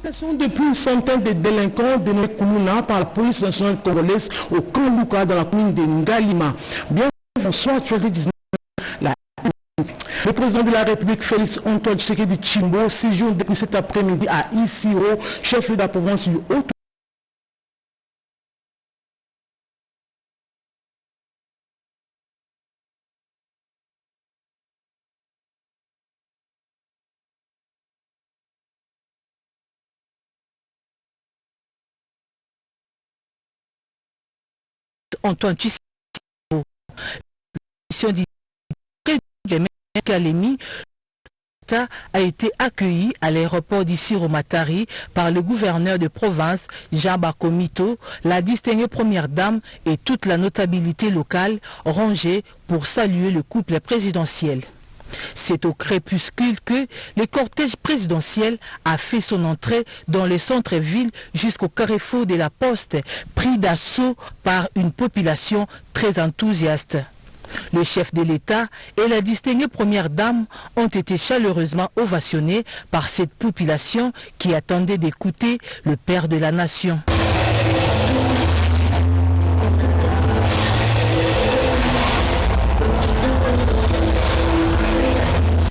Depuis une centaine de délinquants dénommés Koulouna par la police nationale congolaise au camp Luka dans la commune de Ngalima. Bien François, actualité 19, le président de la République, Félix Antoine Tshisekedi Tshilombo, séjourne depuis cet après-midi à Isiro, chef de la province du Haut. Antoine Tshisekedi, a été accueilli à l'aéroport d'Isiro-Matari par le gouverneur de province Jean Bakomito, la distinguée première dame et toute la notabilité locale rangée pour saluer le couple présidentiel. C'est au crépuscule que le cortège présidentiel a fait son entrée dans le centre-ville jusqu'au carrefour de la Poste, pris d'assaut par une population très enthousiaste. Le chef de l'État et la distinguée première dame ont été chaleureusement ovationnés par cette population qui attendait d'écouter le père de la nation.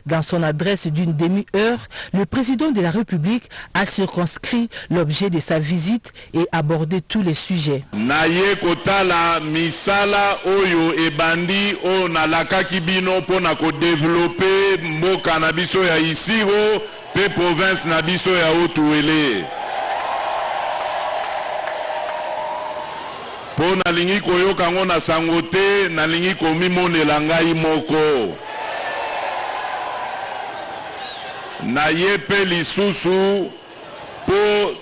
Dans son adresse d'une demi-heure, le président de la République a circonscrit l'objet de sa visite et abordé tous les sujets. Naye kotala misala oyo ebandi o nalakaki bino pona ko développer mboka na biso ya Isiro pe province na biso ya Otuele. Pona lingi koyoka ngo na sangote na lingi komimonela ngai moko. Na yepe lisusu po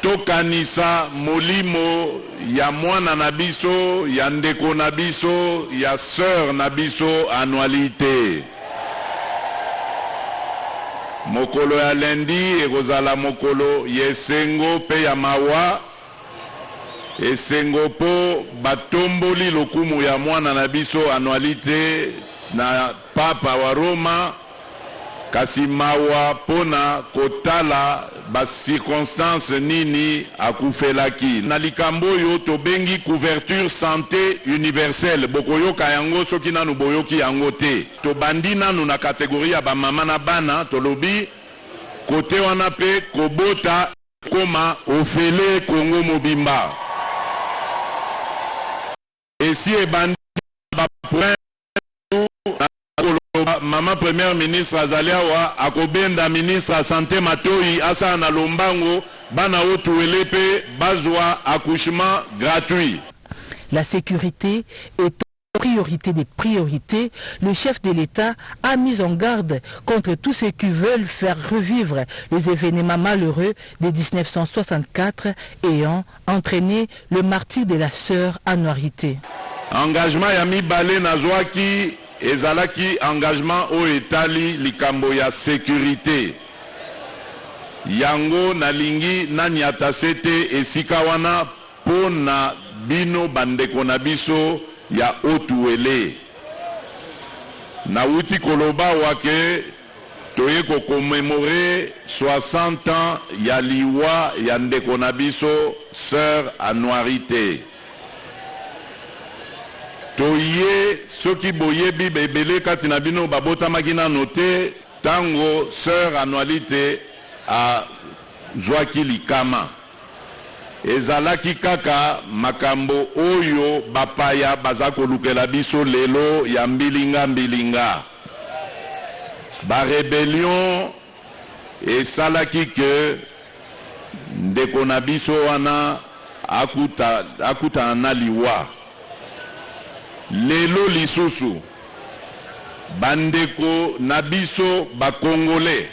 tokanisa molimo ya mwana na biso, ya ndeko na biso, ya sœur na biso annualité. Mokolo ya lendi ekozala mokolo yesengo pe ya mawa. Esengo po batomboli lokumu ya mwana na biso annualité na papa wa Roma. Kasi mawa pona kotala ba circonstance nini akufelaki. Na likambo yo tobengi couverture santé universelle. Bokoyoka yango soki nanu boyoki yango te. Tobandi nanu na kategoria ya ba mama na bana tolobi kote wana pe kobota koma ofele Kongo mobimba. Esi ebandi ba Maman première ministre Azaliawa akobenda ministre santé Matoi asa na lombango bana Otuele pe bazwa accouchement gratuit. La sécurité est priorité des priorités. Le chef de l'État a mis en garde contre tous ceux qui veulent faire revivre les événements malheureux de 1964 ayant entraîné le martyre de la sœur Anouarité. Engagement yami balé nazwaki ezalaki engagement o etali likambo ya sécurité. Yango nalingi nanyata sete esika wana pona bino bandeko na biso ya Otuele. Na uti koloba wake toye ko commémorer 60 ans ya liwa ya ndeko na biso sœur Anouarité. Toye soki boyebi bebele kati na bino babota makina note tango sœur Annualité a zwaki likama. Ezalaki kaka makambo oyo bapaya bazako lukela biso lelo ya mbilinga. Ba rébellion esalaki ke ndeko na biso wana akuta na liwa. Lelo lisusu bandeko nabiso ba Congolais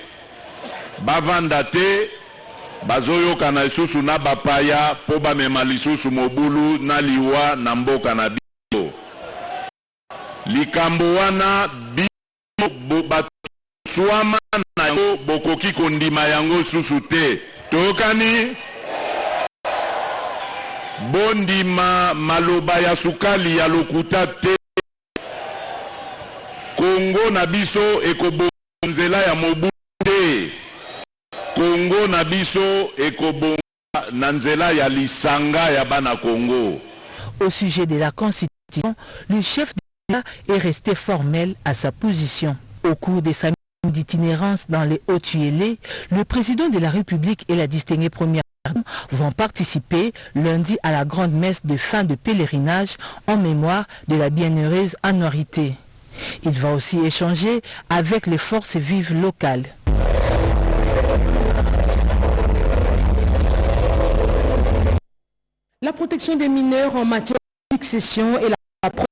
bavanda te bazoyoka na lisusu na bapaya po bamema lisusu mobulu na liwa na mboka na biso. Likambo wana biso baswama na yango bokoki kondima yango susu te. Tokani bondima maloba ya sukali ya lokuta te. Kongo na biso ekobonzela ya mobu te. Congo na biso ekobonga na nzela ya lisanga ya bana Congo. Au sujet de la Constitution, le chef d'État est resté formel à sa position. Au cours de sa mission d'itinérance dans les Hauts-Tuélé, le président de la République et la distinguée première dame vont participer lundi à la grande messe de fin de pèlerinage en mémoire de la bienheureuse Anouarité. Il va aussi échanger avec les forces vives locales. La protection des mineurs en matière de succession et la protection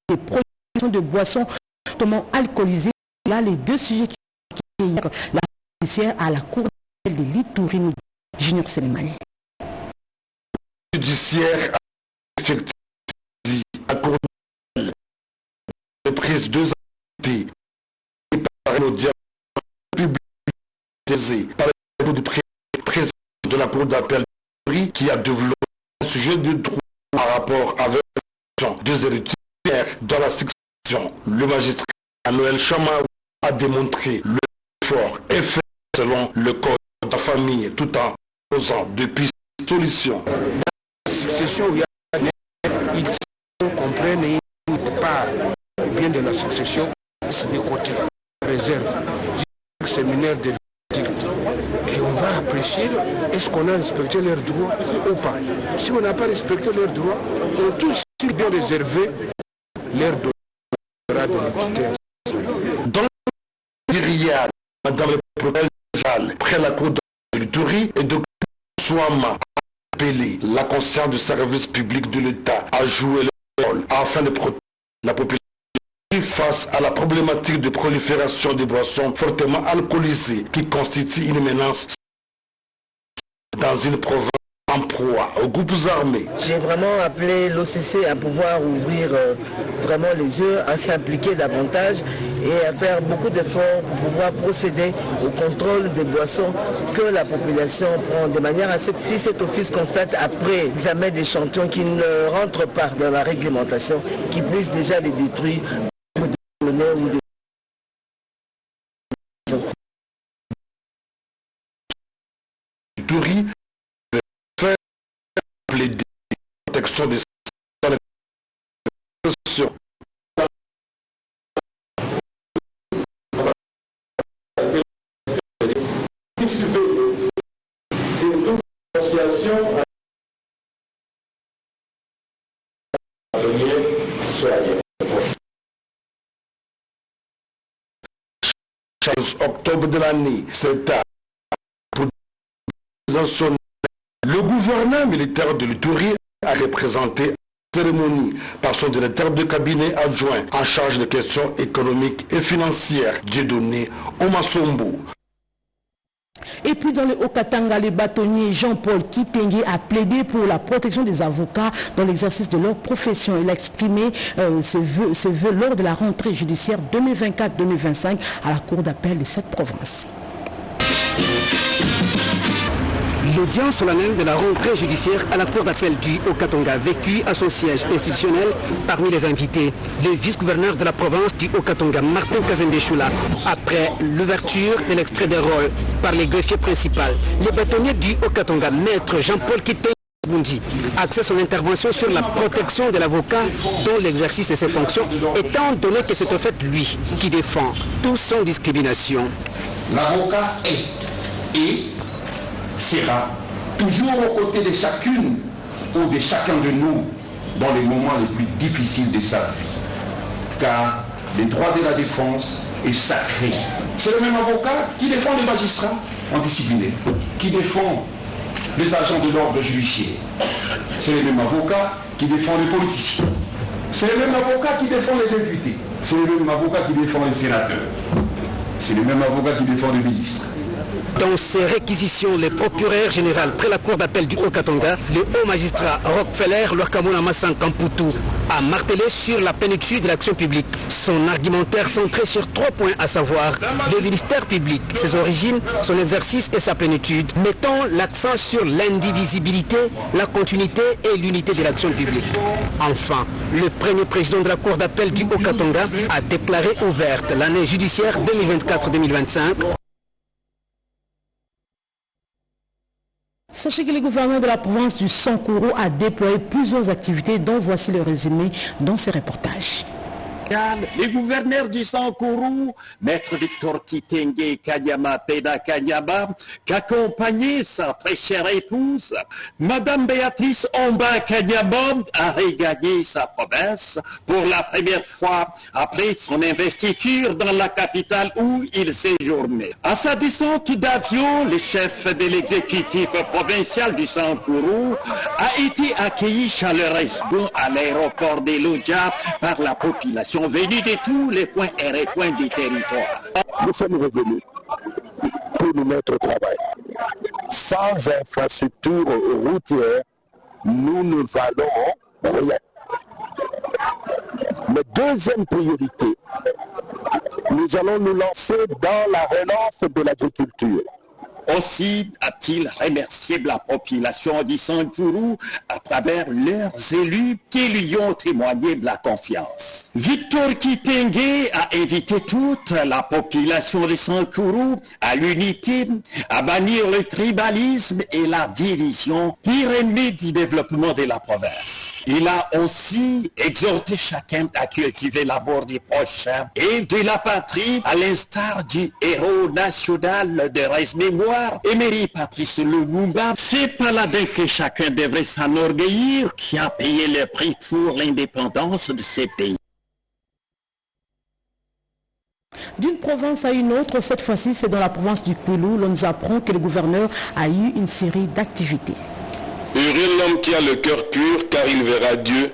des productions de boissons totalement alcoolisées, là les deux sujets qui ont été hier la judiciaire à la cour de l'Ituri, Junior Selimani. La judiciaire a effectué à cour de prise 2 activités et par l'audience publique par le président de la cour d'appel qui a développé un sujet de droit en rapport avec deux héritières dans la succession. Le magistrat Noël Chama a démontré l'effort est fait selon le code de la famille tout en posant depuis solution. La succession, ils comprennent une part bien de la succession, c'est des côtés réserve. Séminaire des adultes. Et on va apprécier est-ce qu'on a respecté leurs droits ou pas. Si on n'a pas respecté leurs droits, on a tous bien réservé leurs droits de l'équité. Dans l'Iriade, Madame le procureur général, près la cour de l'Ituri et de Souama, appelé la conscience du service public de l'État à jouer le rôle afin de protéger la population face à la problématique de prolifération des boissons fortement alcoolisées qui constituent une menace dans une province en proie aux groupes armés. J'ai vraiment appelé l'OCC à pouvoir ouvrir vraiment les yeux, à s'impliquer davantage et à faire beaucoup d'efforts pour pouvoir procéder au contrôle des boissons que la population prend de manière à ce que si cet office constate après examen d'échantillons qui ne rentrent pas dans la réglementation, qui puisse déjà les détruire ou des Ituri fait plaider la protection des sociaux. C'est une association octobre de l'année, c'est à le gouverneur militaire de l'Ituri a représenté la cérémonie par son directeur de cabinet adjoint en charge des questions économiques et financières, Dieudonné Omasombo. Et puis dans le Haut-Katanga, le bâtonnier Jean-Paul Kitenge a plaidé pour la protection des avocats dans l'exercice de leur profession. Il a exprimé ses vœux lors de la rentrée judiciaire 2024-2025 à la cour d'appel de cette province. L'audience solennelle de la rentrée judiciaire à la cour d'appel du Haut-Katanga vécue à son siège institutionnel. Parmi les invités, le vice-gouverneur de la province du Haut-Katanga, Martin Kazembe-Choula. Après l'ouverture de l'extrait des rôles par les greffiers principaux, le bâtonnier du Haut-Katanga, maître Jean-Paul Kitenge Bundi, axé son intervention sur la protection de l'avocat dans l'exercice de ses fonctions, étant donné que c'est en fait lui qui défend tout sans discrimination. L'avocat est et sera toujours aux côtés de chacune ou de chacun de nous dans les moments les plus difficiles de sa vie. Car le droit de la défense est sacré. C'est le même avocat qui défend les magistrats indisciplinés, qui défend les agents de l'ordre judiciaire. C'est le même avocat qui défend les politiciens. C'est le même avocat qui défend les députés. C'est le même avocat qui défend les sénateurs. C'est le même avocat qui défend les ministres. Dans ses réquisitions, le procureur général près la cour d'appel du Haut-Katanga, le haut magistrat Rockefeller Lorkamona Massan Kamputu, a martelé sur la plénitude de l'action publique. Son argumentaire centré sur 3 points, à savoir le ministère public, ses origines, son exercice et sa plénitude, mettant l'accent sur l'indivisibilité, la continuité et l'unité de l'action publique. Enfin, le premier président de la cour d'appel du Haut-Katanga a déclaré ouverte l'année judiciaire 2024-2025. Sachez que le gouverneur de la province du Sankuru a déployé plusieurs activités dont voici le résumé dans ces reportages. Les gouverneurs du Sankuru, Maître Victor Kitenge Kanyama Peda Kanyama, qu'accompagnait sa très chère épouse, Madame Béatrice Omba Kanyama, a regagné sa province pour la première fois après son investiture dans la capitale où il séjournait. À sa descente d'avion, le chef de l'exécutif provincial du Sankuru a été accueilli chaleureusement à l'aéroport de Lodja par la population venus de tous les points et recoins du territoire. Nous sommes revenus pour nous mettre au travail. Sans infrastructure routière, nous ne valons rien. Mais deuxième priorité, nous allons nous lancer dans la relance de l'agriculture. Aussi a-t-il remercié la population du Sankuru à travers leurs élus qui lui ont témoigné de la confiance. Victor Kitenge a invité toute la population du Sankuru à l'unité, à bannir le tribalisme et la division, pire ennemi du développement de la province. Il a aussi exhorté chacun à cultiver l'amour du prochain et de la patrie, à l'instar du héros national de Res Mémoire, Emery Patrice Lumumba. C'est par là-dedans que chacun devrait s'enorgueillir qui a payé le prix pour l'indépendance de ces pays. D'une province à une autre, cette fois-ci c'est dans la province du Kwilu, l'on nous apprend que le gouverneur a eu une série d'activités. Heureux l'homme qui a le cœur pur car il verra Dieu.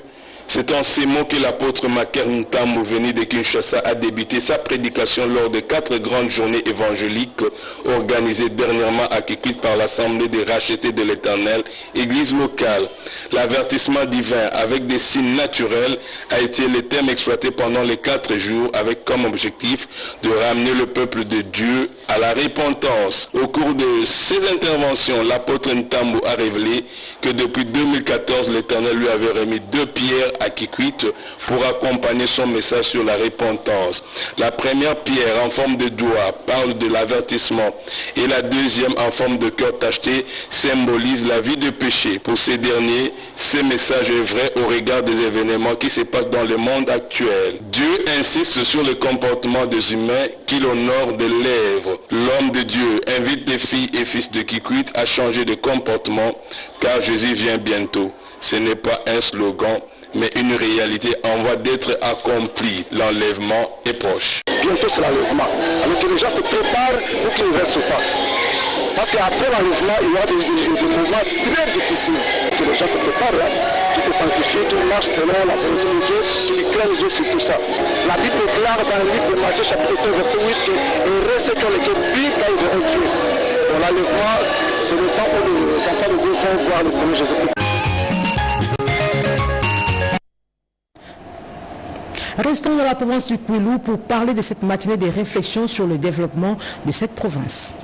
C'est en ces mots que l'apôtre Maker Ntambo venu de Kinshasa a débuté sa prédication lors de 4 grandes journées évangéliques organisées dernièrement à Kikwit par l'Assemblée des rachetés de l'Éternel, église locale. L'avertissement divin avec des signes naturels a été le thème exploité pendant les 4 jours avec comme objectif de ramener le peuple de Dieu à la repentance. Au cours de ces interventions, l'apôtre Ntambo a révélé que depuis 2014, l'Éternel lui avait remis 2 pierres à Kikwit pour accompagner son message sur la repentance. La première pierre en forme de doigt parle de l'avertissement et la deuxième en forme de cœur tacheté symbolise la vie de péché. Pour ces derniers, ce message est vrai au regard des événements qui se passent dans le monde actuel. Dieu insiste sur le comportement des humains qu'il honore des lèvres. L'homme de Dieu invite les filles et fils de Kikwit à changer de comportement car Jésus vient bientôt. Ce n'est pas un slogan, mais une réalité en voie d'être accomplie. L'enlèvement est proche. Bientôt c'est l'enlèvement. Alors que les gens se préparent pour qu'ils ne restent pas. Parce qu'après l'enlèvement, il y aura des moments très difficiles. Que les gens se préparent, qui se sanctifient, qui marchent selon la volonté de Dieu, qui craignent Dieu sur tout ça. La Bible déclare dans le livre de Matthieu chapitre 5 verset 8 que heureux ceux qui ont le cœur pur car ils verront Dieu. Pour l'enlèvement, c'est le temps où les enfants de Dieu vont voir le Seigneur Jésus-Christ. Restons dans la province du Kwilu pour parler de cette matinée des réflexions sur le développement de cette province.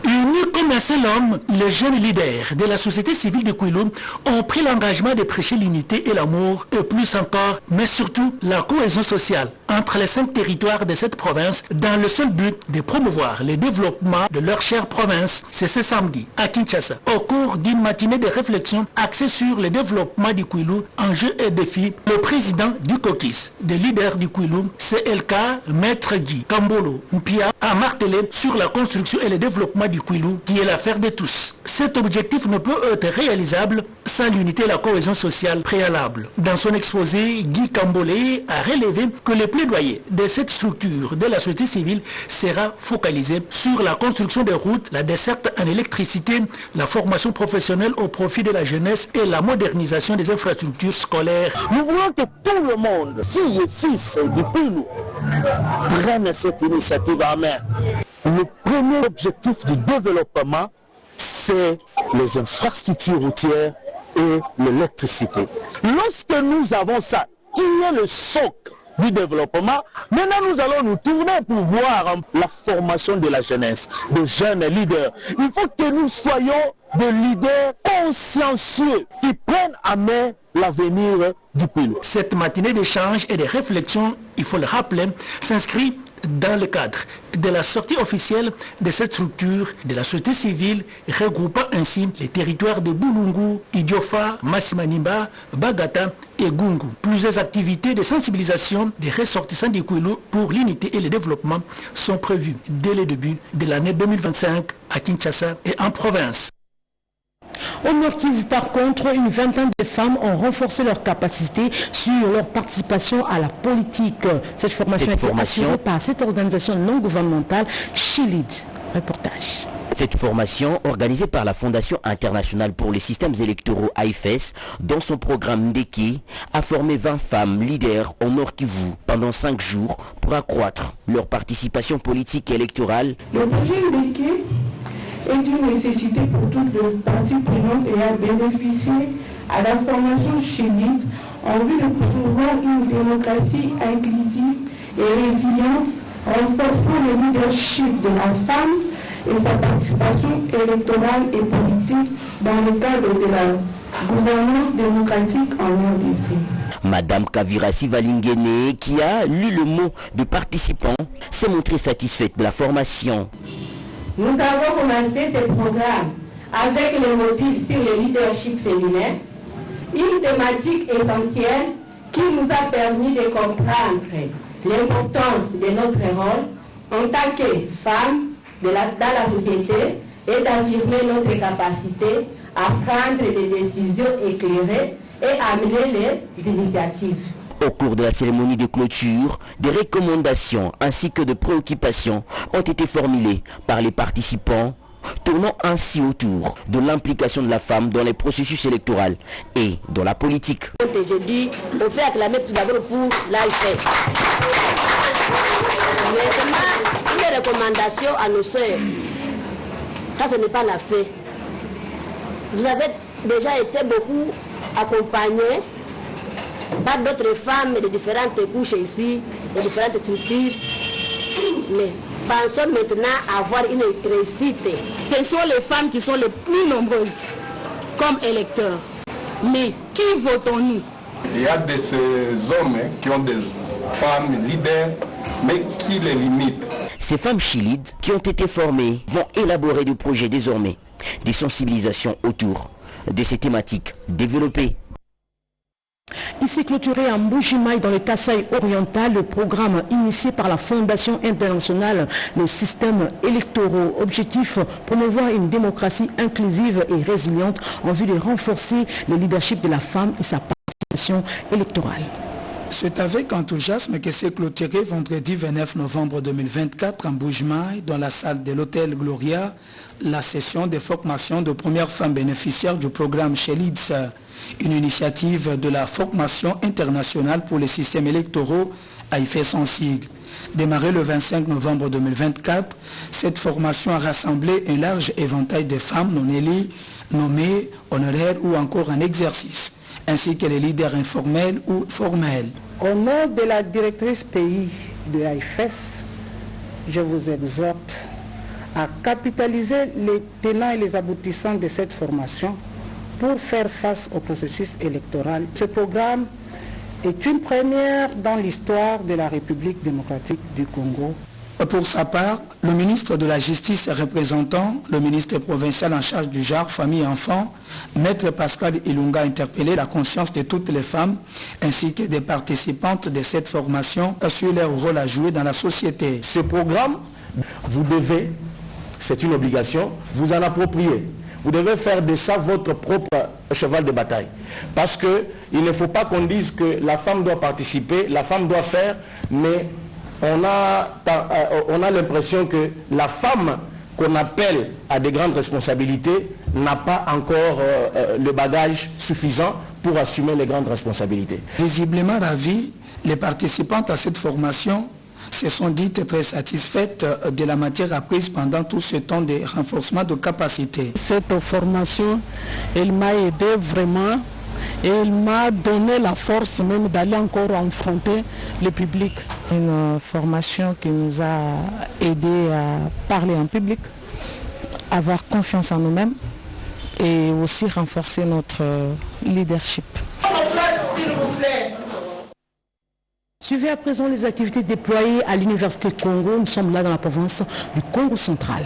Unis comme un seul homme, les jeunes leaders de la société civile de Kwilu ont pris l'engagement de prêcher l'unité et l'amour, et plus encore, mais surtout la cohésion sociale entre les 5 territoires de cette province dans le seul but de promouvoir le développement de leur chère province. C'est ce samedi à Kinshasa, au cours d'une matinée de réflexion axée sur le développement du Kwilu, enjeux et défis. Le président du caucus des leaders du Kwilu, CLK, Maître Guy Kambolo Mpia, a martelé sur la construction et le développement du Kwilu, qui est l'affaire de tous. Cet objectif ne peut être réalisable sans l'unité et la cohésion sociale préalable. Dans son exposé, Guy Kambolé a relevé que le plaidoyer de cette structure de la société civile sera focalisé sur la construction des routes, la desserte en électricité, la formation professionnelle au profit de la jeunesse et la modernisation des infrastructures scolaires. Nous voulons que tout le monde, filles et fils du Kwilu, prennent cette initiative en main. Le premier objectif du développement, c'est les infrastructures routières et l'électricité. Lorsque nous avons ça, qui est le socle du développement, maintenant nous allons nous tourner pour voir la formation de la jeunesse, de jeunes leaders. Il faut que nous soyons des leaders consciencieux qui prennent à main l'avenir du Kwilu. Cette matinée d'échange et de réflexion, il faut le rappeler, s'inscrit Dans le cadre de la sortie officielle de cette structure de la société civile regroupant ainsi les territoires de Boulungu, Idiofa, Massimanimba, Bagata et Gungu. Plusieurs activités de sensibilisation des ressortissants du Kouilou pour l'unité et le développement sont prévues dès le début de l'année 2025 à Kinshasa et en province. Au Nord Kivu, par contre, une vingtaine de femmes ont renforcé leur capacité sur leur participation à la politique. Cette formation est assurée par cette organisation non gouvernementale, Chilid. Reportage. Cette formation, organisée par la Fondation internationale pour les systèmes électoraux AIFES, dans son programme Ndeki, a formé 20 femmes leaders au Nord Kivu pendant 5 jours pour accroître leur participation politique et électorale. Le projet Ndeki est une nécessité pour toutes les parties prenantes et a bénéficié à la formation Chilid en vue de promouvoir une démocratie inclusive et résiliente, renforçant le leadership de la femme et sa participation électorale et politique dans le cadre de la gouvernance démocratique en RDC. Madame Kavira Sivalingene, qui a lu le mot de participant, s'est montrée satisfaite de la formation. Nous avons commencé ce programme avec les modules sur le leadership féminin, une thématique essentielle qui nous a permis de comprendre l'importance de notre rôle en tant que femmes dans la société et d'affirmer notre capacité à prendre des décisions éclairées et à amener les initiatives. Au cours de la cérémonie de clôture, des recommandations ainsi que de préoccupations ont été formulées par les participants, tournant ainsi autour de l'implication de la femme dans les processus électoraux et dans la politique. Je dis, on peut acclamer tout d'abord pour l'AIFES. Maintenant, une recommandation à nos sœurs, ça ce n'est pas la fait. Vous avez déjà été beaucoup accompagnés par d'autres femmes de différentes couches ici, de différentes structures. Mais pensons maintenant à avoir une réussite. Quelles sont les femmes qui sont les plus nombreuses comme électeurs? Mais qui votons-nous? Il y a de ces hommes qui ont des femmes leaders, mais qui les limitent. Ces femmes chilides qui ont été formées vont élaborer des projets désormais, des sensibilisations autour de ces thématiques développées. Ici clôturé à Mbujimaï dans le Kasaï oriental, le programme initié par la Fondation internationale, le système électoral. Objectif, promouvoir une démocratie inclusive et résiliente en vue de renforcer le leadership de la femme et sa participation électorale. C'est avec enthousiasme que s'est clôturé vendredi 29 novembre 2024 en Mbujimaï, dans la salle de l'hôtel Gloria, la session de formation de premières femmes bénéficiaires du programme Chelids, une initiative de la formation internationale pour les systèmes électoraux AIFES en sigle. Démarrée le 25 novembre 2024, cette formation a rassemblé un large éventail de femmes non élues, nommées, honoraires ou encore en exercice, ainsi que les leaders informels ou formels. Au nom de la directrice pays de AIFES, je vous exhorte à capitaliser les tenants et les aboutissants de cette formation pour faire face au processus électoral. Ce programme est une première dans l'histoire de la République démocratique du Congo. Pour sa part, le ministre de la Justice représentant le ministre provincial en charge du genre, famille et enfants, Maître Pascal Ilunga, a interpellé la conscience de toutes les femmes ainsi que des participantes de cette formation sur leur rôle à jouer dans la société. Ce programme, vous devez, c'est une obligation, vous en approprier. Vous devez faire de ça votre propre cheval de bataille. Parce qu'il ne faut pas qu'on dise que la femme doit participer, la femme doit faire, mais on a l'impression que la femme qu'on appelle à des grandes responsabilités n'a pas encore le bagage suffisant pour assumer les grandes responsabilités. Visiblement ravis, les participantes à cette formation se sont dites très satisfaites de la matière apprise pendant tout ce temps de renforcement de capacité. Cette formation, elle m'a aidé vraiment et elle m'a donné la force même d'aller encore affronter le public. Une formation qui nous a aidé à parler en public, avoir confiance en nous-mêmes et aussi renforcer notre leadership. Suivez à présent les activités déployées à l'Université Congo. Nous sommes là dans la province du Congo central.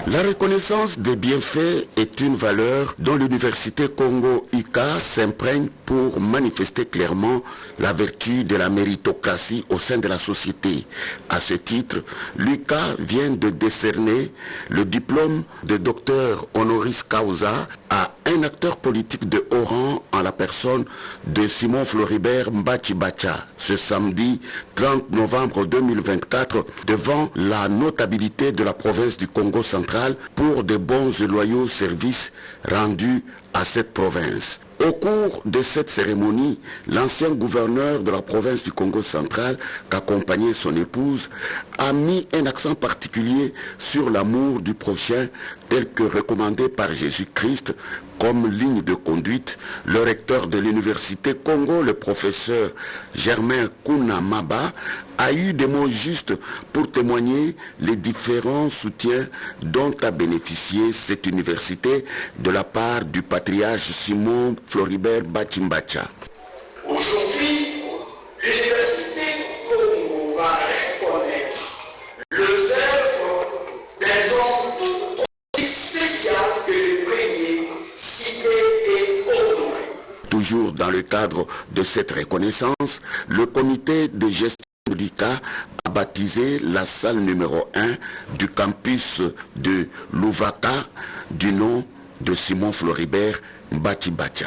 La reconnaissance des bienfaits est une valeur dont l'Université Congo-ICA s'imprègne pour manifester clairement la vertu de la méritocratie au sein de la société. À ce titre, l'UCA vient de décerner le diplôme de docteur honoris causa à un acteur politique de haut rang en la personne de Simon Floribert Mbachibacha ce samedi 30 novembre 2024 devant la notabilité de la province du Congo central pour de bons et loyaux services rendus à cette province. Au cours de cette cérémonie, l'ancien gouverneur de la province du Congo central, qu'accompagnait son épouse, a mis un accent particulier sur l'amour du prochain tel que recommandé par Jésus-Christ comme ligne de conduite. Le recteur de l'université Congo, le professeur Germain Kouna Maba, a eu des mots justes pour témoigner les différents soutiens dont a bénéficié cette université de la part du patriarche Simon Floribert Bachimbacha. Aujourd'hui, l'université Congo va reconnaître l'œuvre d'un homme aussi spécial que le premier cité et honoré. Toujours dans le cadre de cette reconnaissance, le comité de gestion de l'UCA a baptisé la salle numéro 1 du campus de Louvaka du nom de Simon Floribert Mbachibacha.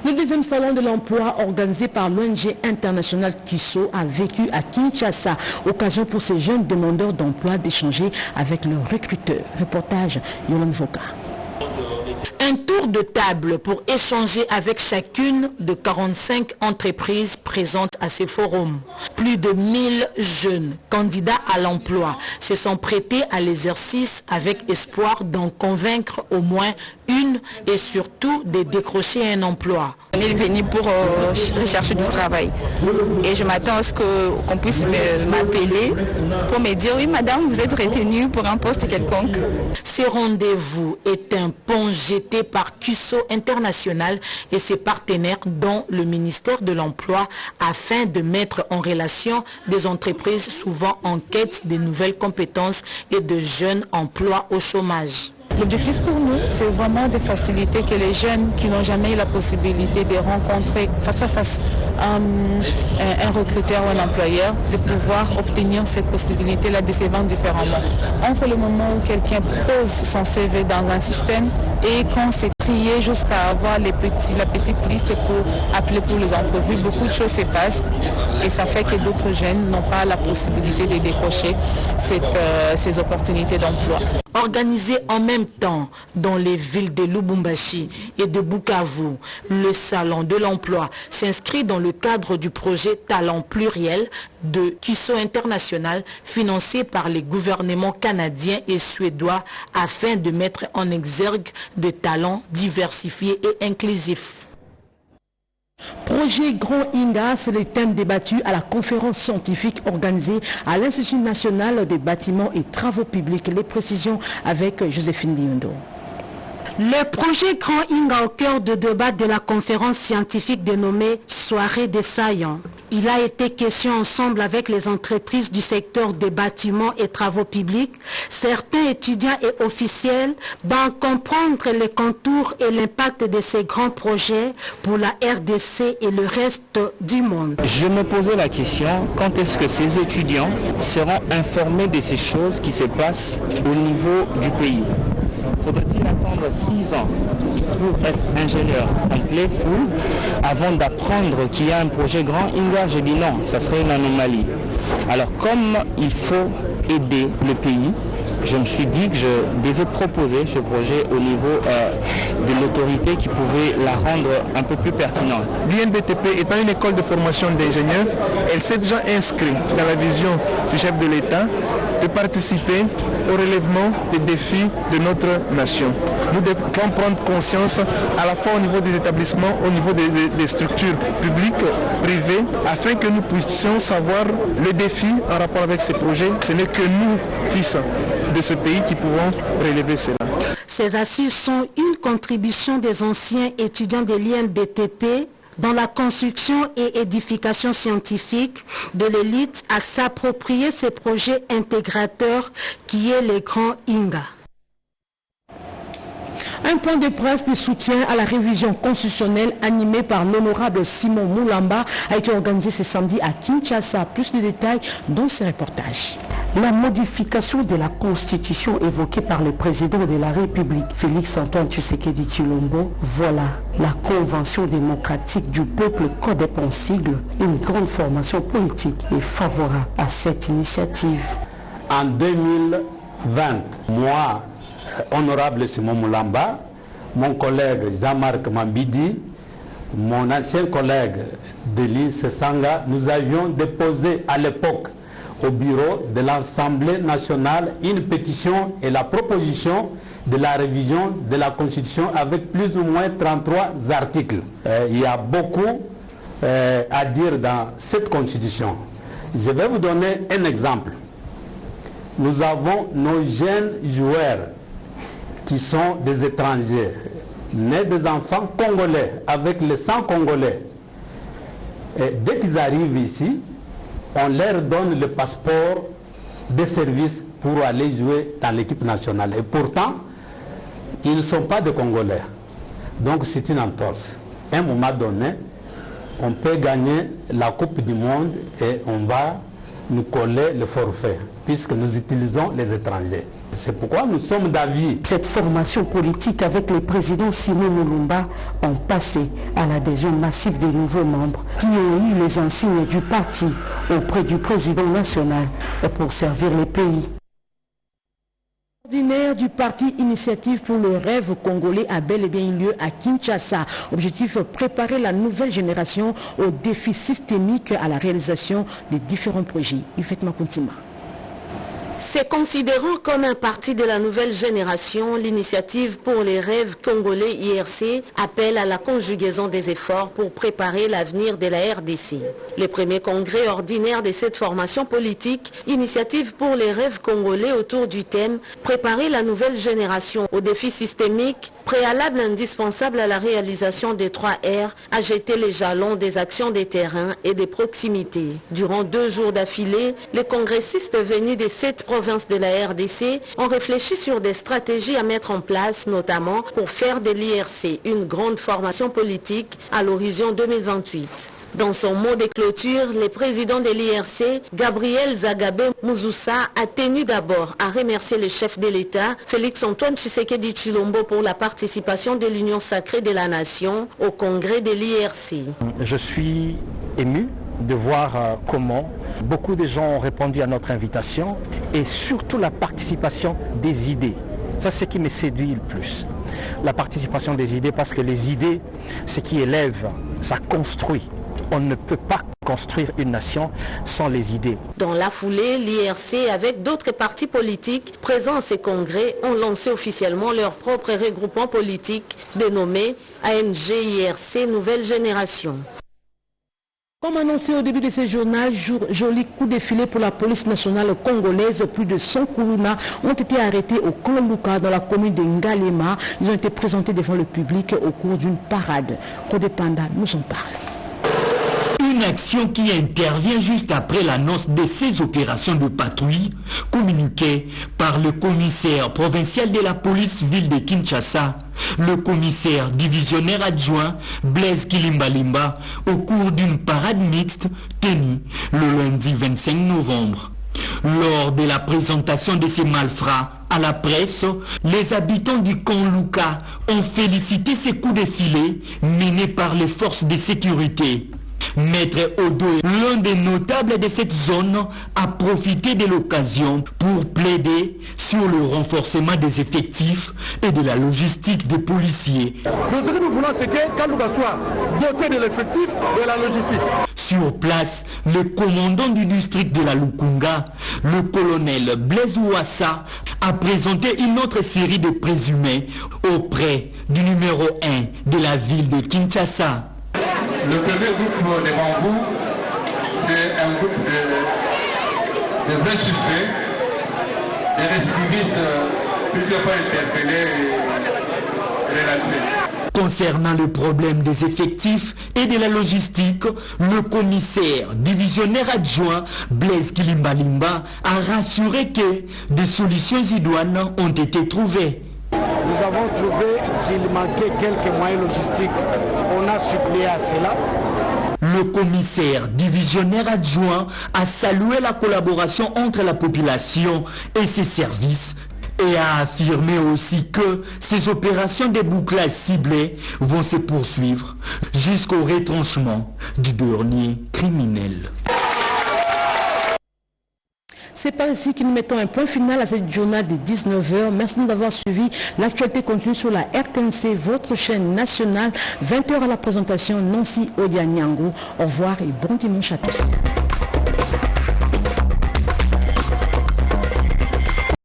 Le deuxième salon de l'emploi organisé par l'ONG internationale KISO a vécu à Kinshasa. Occasion pour ces jeunes demandeurs d'emploi d'échanger avec leurs recruteurs. Reportage Yolande Voka. Un tour de table pour échanger avec chacune de 45 entreprises présentes à ces forums. Plus de 1000 jeunes candidats à l'emploi se sont prêtés à l'exercice avec espoir d'en convaincre au moins une et surtout de décrocher un emploi. On est venu pour rechercher du travail et je m'attends à ce qu'on puisse m'appeler pour me dire oui madame, vous êtes retenue pour un poste quelconque. Ce rendez-vous est un pont jeté par KISO International et ses partenaires dont le ministère de l'Emploi afin de mettre en relation des entreprises souvent en quête de nouvelles compétences et de jeunes emplois au chômage. L'objectif pour nous, c'est vraiment de faciliter que les jeunes qui n'ont jamais eu la possibilité de rencontrer face à face un recruteur ou un employeur, de pouvoir obtenir cette possibilité-là de se vendre différemment. Entre le moment où quelqu'un pose son CV dans un système et quand c'est trié jusqu'à avoir la petite liste pour appeler pour les entrevues, beaucoup de choses se passent et ça fait que d'autres jeunes n'ont pas la possibilité de décrocher ces opportunités d'emploi. Organisé en même temps dans les villes de Lubumbashi et de Bukavu, le Salon de l'Emploi s'inscrit dans le cadre du projet Talent Pluriel de KISO International financé par les gouvernements canadiens et suédois afin de mettre en exergue des talents diversifiés et inclusifs. Projet Grand Inga, c'est le thème débattu à la conférence scientifique organisée à l'Institut national des bâtiments et travaux publics. Les précisions avec Joséphine Liondo. Le projet Grand Inga au cœur de débat de la conférence scientifique dénommée Soirée des saillants. Il a été question ensemble avec les entreprises du secteur des bâtiments et travaux publics, certains étudiants et officiels, d'en comprendre les contours et l'impact de ces grands projets pour la RDC et le reste du monde. Je me posais la question, quand est-ce que ces étudiants seront informés de ces choses qui se passent au niveau du pays? Faudrait-il attendre 6 ans pour être ingénieur en plein full avant d'apprendre qu'il y a un projet Grand Inga? Je dis non, ça serait une anomalie. Alors comme il faut aider le pays, je me suis dit que je devais proposer ce projet au niveau de l'autorité qui pouvait la rendre un peu plus pertinente. L'INBTP étant une école de formation d'ingénieurs, elle s'est déjà inscrite dans la vision du chef de l'État de participer au relèvement des défis de notre nation. Nous devons prendre conscience à la fois au niveau des établissements, au niveau des structures publiques, privées, afin que nous puissions savoir le défi en rapport avec ces projets. Ce n'est que nous, fils de ce pays, qui pouvons relever cela. Ces assises sont une contribution des anciens étudiants de l'INBTP dans la construction et édification scientifique de l'élite à s'approprier ces projets intégrateurs qui est les grands Inga. Un point de presse de soutien à la révision constitutionnelle animé par l'honorable Simon Moulamba a été organisé ce samedi à Kinshasa. Plus de détails dans ce reportage. La modification de la Constitution évoquée par le président de la République, Félix-Antoine Tshisekedi Tshilombo, voilà la Convention démocratique du peuple codée en sigle. Une grande formation politique est favorable à cette initiative. En 2020, moi, honorable Simon Moulamba, mon collègue Jean-Marc Mambidi, mon ancien collègue Delis Sesanga, nous avions déposé à l'époque au bureau de l'Assemblée nationale une pétition et la proposition de la révision de la Constitution avec plus ou moins 33 articles. Il y a beaucoup à dire dans cette Constitution. Je vais vous donner un exemple. Nous avons nos jeunes joueurs qui sont des étrangers, nés des enfants congolais, avec le sang congolais. Et dès qu'ils arrivent ici, on leur donne le passeport de service pour aller jouer dans l'équipe nationale. Et pourtant, ils ne sont pas des Congolais. Donc c'est une entorse. À un moment donné, on peut gagner la Coupe du Monde et on va nous coller le forfait, puisque nous utilisons les étrangers. C'est pourquoi nous sommes d'avis. Cette formation politique avec le président Simon Moulamba ont passé à l'adhésion massive des nouveaux membres qui ont eu les insignes du parti auprès du président national pour servir le pays. L'ordinaire du parti Initiative pour le rêve congolais a bel et bien eu lieu à Kinshasa. Objectif, préparer la nouvelle génération aux défis systémiques à la réalisation des différents projets. Yvette Makuntima. Se considérant comme un parti de la nouvelle génération, l'Initiative pour les rêves congolais IRC appelle à la conjugaison des efforts pour préparer l'avenir de la RDC. Le premier congrès ordinaire de cette formation politique, Initiative pour les rêves congolais autour du thème « Préparer la nouvelle génération aux défis systémiques », préalable indispensable à la réalisation des 3 R, a jeté les jalons des actions des terrains et des proximités. Durant 2 jours d'affilée, les congressistes venus des 7 provinces de la RDC ont réfléchi sur des stratégies à mettre en place, notamment pour faire de l'IRC une grande formation politique à l'horizon 2028. Dans son mot de clôture, le président de l'IRC, Gabriel Zagabé Mouzoussa, a tenu d'abord à remercier le chef de l'État, Félix-Antoine Tshisekedi Tshilombo, pour la participation de l'Union sacrée de la Nation au congrès de l'IRC. Je suis ému de voir comment beaucoup de gens ont répondu à notre invitation et surtout la participation des idées. Ça, c'est ce qui me séduit le plus. La participation des idées, parce que les idées, ce qui élève, ça construit. On ne peut pas construire une nation sans les idées. Dans la foulée, l'IRC, avec d'autres partis politiques présents à ces congrès, ont lancé officiellement leur propre regroupement politique dénommé ANG-IRC Nouvelle Génération. Comme annoncé au début de ce journal, joli coup de filet pour la police nationale congolaise. Plus de 100 Koulouna ont été arrêtés au camp Luka dans la commune de Ngalema. Ils ont été présentés devant le public au cours d'une parade. Kodepanda nous en parle. Une action qui intervient juste après l'annonce de ces opérations de patrouille communiquées par le commissaire provincial de la police ville de Kinshasa, le commissaire divisionnaire adjoint Blaise Kilimbalimba, au cours d'une parade mixte tenue le lundi 25 novembre. Lors de la présentation de ces malfrats à la presse, les habitants du camp Luka ont félicité ces coups de filet menés par les forces de sécurité. Maître Odo, l'un des notables de cette zone, a profité de l'occasion pour plaider sur le renforcement des effectifs et de la logistique des policiers. Donc ce que nous voulons, c'est que Kalouka soit doté de l'effectif et de la logistique. Sur place, le commandant du district de la Lukunga, le colonel Blaise Ouassa, a présenté une autre série de présumés auprès du numéro 1 de la ville de Kinshasa. Le premier groupe devant vous, c'est un groupe de vrais suspects, des récidivistes plusieurs fois interpellés et relaxés. Concernant le problème des effectifs et de la logistique, le commissaire divisionnaire adjoint Blaise Kilimbalimba a rassuré que des solutions idoines ont été trouvées. Nous avons trouvé qu'il manquait quelques moyens logistiques. On a suppléé à cela. Le commissaire divisionnaire adjoint a salué la collaboration entre la population et ses services et a affirmé aussi que ces opérations de bouclage ciblées vont se poursuivre jusqu'au retranchement du dernier criminel. C'est par ici que nous mettons un point final à cette journée de 19h. Merci d'avoir suivi l'actualité continue sur la RTNC, votre chaîne nationale. 20h à la présentation, Nancy Odianyango. Au revoir et bon dimanche à tous.